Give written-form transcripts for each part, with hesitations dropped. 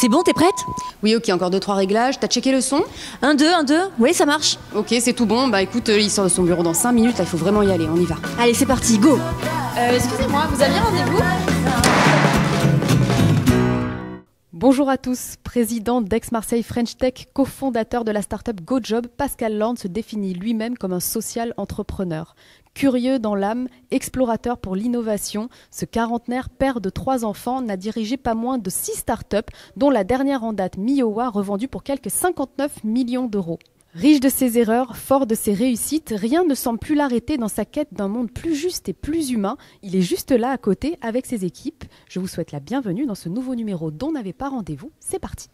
C'est bon, t'es prête? Oui, ok, encore 2-3 réglages. T'as checké le son? 1, 2, 1, 2. Oui, ça marche. Ok, c'est tout bon. Bah écoute, il sort de son bureau dans 5 minutes, là, il faut vraiment y aller, on y va. Allez, c'est parti, go. Excusez-moi, vous aviez rendez-vous? Bonjour à tous, président d'Aix-Marseille French Tech, cofondateur de la start-up GoJob, Pascal Lorne se définit lui-même comme un social entrepreneur. Curieux dans l'âme, explorateur pour l'innovation, ce quarantenaire, père de 3 enfants, n'a dirigé pas moins de 6 start-up, dont la dernière en date, Miowa, revendue pour quelques 59 millions d'euros. Riche de ses erreurs, fort de ses réussites, rien ne semble plus l'arrêter dans sa quête d'un monde plus juste et plus humain. Il est juste là à côté avec ses équipes. Je vous souhaite la bienvenue dans ce nouveau numéro dont n'avez pas rendez-vous. C'est parti.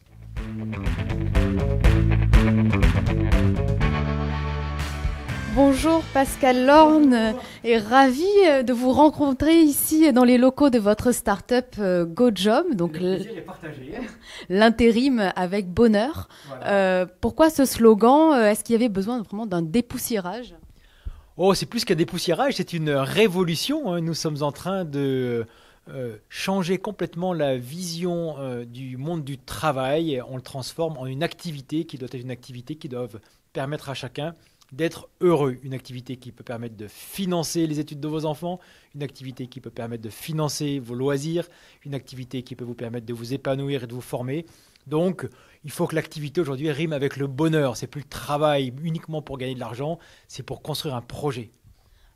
Bonjour Pascal Lorne, et ravi de vous rencontrer ici dans les locaux de votre start-up GoJob, donc l'intérim avec bonheur. Voilà. Pourquoi ce slogan? Est-ce qu'il y avait besoin vraiment d'un dépoussiérage? Oh, c'est plus qu'un dépoussiérage, c'est une révolution. Nous sommes en train de changer complètement la vision du monde du travail. On le transforme en une activité qui doit être une activité qui doit permettre à chacun d'être heureux, une activité qui peut permettre de financer les études de vos enfants, une activité qui peut permettre de financer vos loisirs, une activité qui peut vous permettre de vous épanouir et de vous former. Donc, il faut que l'activité aujourd'hui rime avec le bonheur. C'est plus le travail uniquement pour gagner de l'argent, c'est pour construire un projet.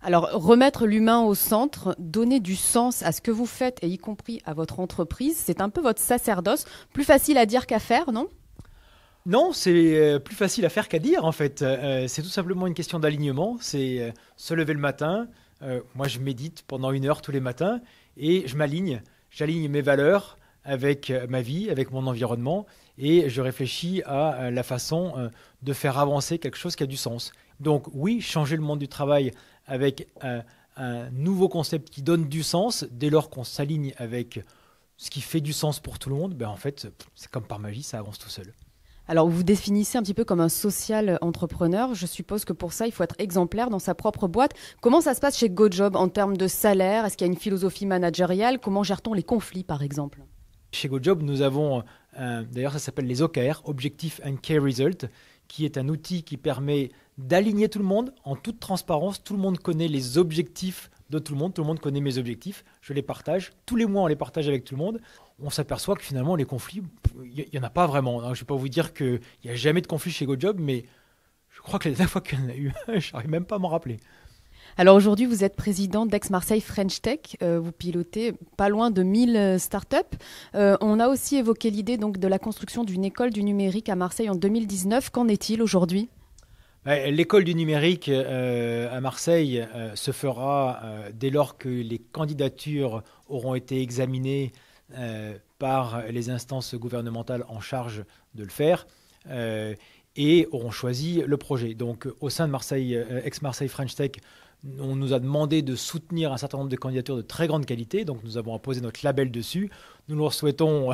Alors, remettre l'humain au centre, donner du sens à ce que vous faites, et y compris à votre entreprise, c'est un peu votre sacerdoce. Plus facile à dire qu'à faire, non ? Non, c'est plus facile à faire qu'à dire en fait. C'est tout simplement une question d'alignement. C'est se lever le matin. Moi, je médite pendant 1 heure tous les matins et je m'aligne. J'aligne mes valeurs avec ma vie, avec mon environnement et je réfléchis à la façon de faire avancer quelque chose qui a du sens. Donc oui, changer le monde du travail avec un nouveau concept qui donne du sens dès lors qu'on s'aligne avec ce qui fait du sens pour tout le monde, ben en fait, c'est comme par magie, ça avance tout seul. Alors, vous vous définissez un petit peu comme un social entrepreneur. Je suppose que pour ça, il faut être exemplaire dans sa propre boîte. Comment ça se passe chez GoJob en termes de salaire? Est-ce qu'il y a une philosophie managériale? Comment gère-t-on les conflits, par exemple? Chez GoJob, nous avons, d'ailleurs, ça s'appelle les OKR, Objective and Key Result, qui est un outil qui permet d'aligner tout le monde en toute transparence. Tout le monde connaît les objectifs de tout le monde connaît mes objectifs, je les partage. Tous les mois, on les partage avec tout le monde. On s'aperçoit que finalement, les conflits, il n'y en a pas vraiment. Alors, je ne vais pas vous dire qu'il n'y a jamais de conflit chez GoJob, mais je crois que la dernière fois qu'il y en a eu, je n'arrive même pas à m'en rappeler. Alors aujourd'hui, vous êtes président d'Aix-Marseille French Tech. Vous pilotez pas loin de 1000 startups. On a aussi évoqué l'idée donc, de la construction d'une école du numérique à Marseille en 2019. Qu'en est-il aujourd'hui ? L'école du numérique à Marseille se fera dès lors que les candidatures auront été examinées par les instances gouvernementales en charge de le faire et auront choisi le projet. Donc au sein de Aix-Marseille French Tech, on nous a demandé de soutenir un certain nombre de candidatures de très grande qualité, donc nous avons apposé notre label dessus. Nous leur souhaitons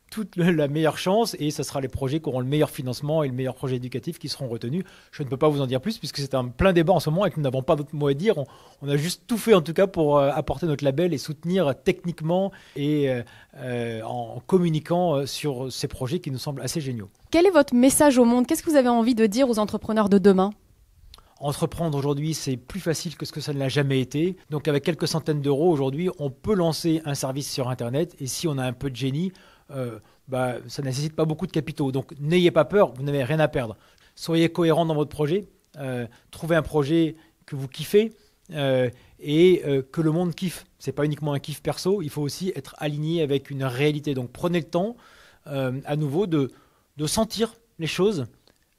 toute la meilleure chance et ce sera les projets qui auront le meilleur financement et le meilleur projet éducatif qui seront retenus. Je ne peux pas vous en dire plus puisque c'est un plein débat en ce moment et que nous n'avons pas d'autres mots à dire. On a juste tout fait en tout cas pour apporter notre label et soutenir techniquement et en communiquant sur ces projets qui nous semblent assez géniaux. Quel est votre message au monde? Qu'est-ce que vous avez envie de dire aux entrepreneurs de demain? Entreprendre aujourd'hui, c'est plus facile que ce que ça ne l'a jamais été. Donc avec quelques centaines d'euros aujourd'hui, on peut lancer un service sur Internet. Et si on a un peu de génie, ça ne nécessite pas beaucoup de capitaux. Donc n'ayez pas peur, vous n'avez rien à perdre. Soyez cohérent dans votre projet. Trouvez un projet que vous kiffez et que le monde kiffe. Ce n'est pas uniquement un kiff perso, il faut aussi être aligné avec une réalité. Donc prenez le temps à nouveau de sentir les choses.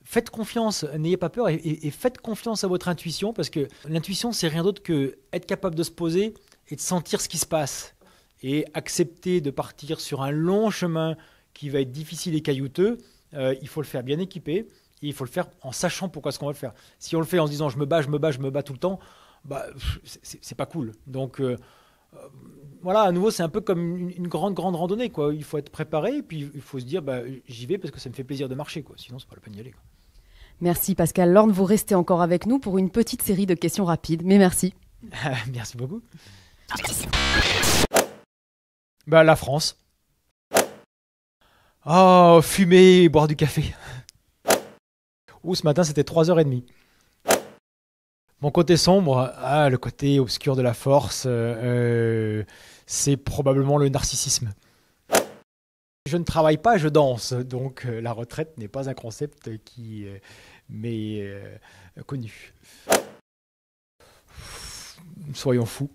Faites confiance, n'ayez pas peur et faites confiance à votre intuition parce que l'intuition, c'est rien d'autre que être capable de se poser et de sentir ce qui se passe et accepter de partir sur un long chemin qui va être difficile et caillouteux. Il faut le faire bien équipé et il faut le faire en sachant pourquoi est-ce qu'on va le faire. Si on le fait en se disant je me bats tout le temps, c'est pas cool. Donc voilà, à nouveau, c'est un peu comme une grande randonnée, quoi. Il faut être préparé et puis il faut se dire j'y vais parce que ça me fait plaisir de marcher, quoi. Sinon, c'est pas la peine d'y aller, quoi. Merci Pascal Lorne, vous restez encore avec nous pour une petite série de questions rapides, mais merci. Merci beaucoup. La France. Oh, fumer, boire du café. Ou ce matin, c'était 3h30. Mon côté sombre, le côté obscur de la force, c'est probablement le narcissisme. Je ne travaille pas, je danse, donc la retraite n'est pas un concept qui m'est connu. Soyons fous.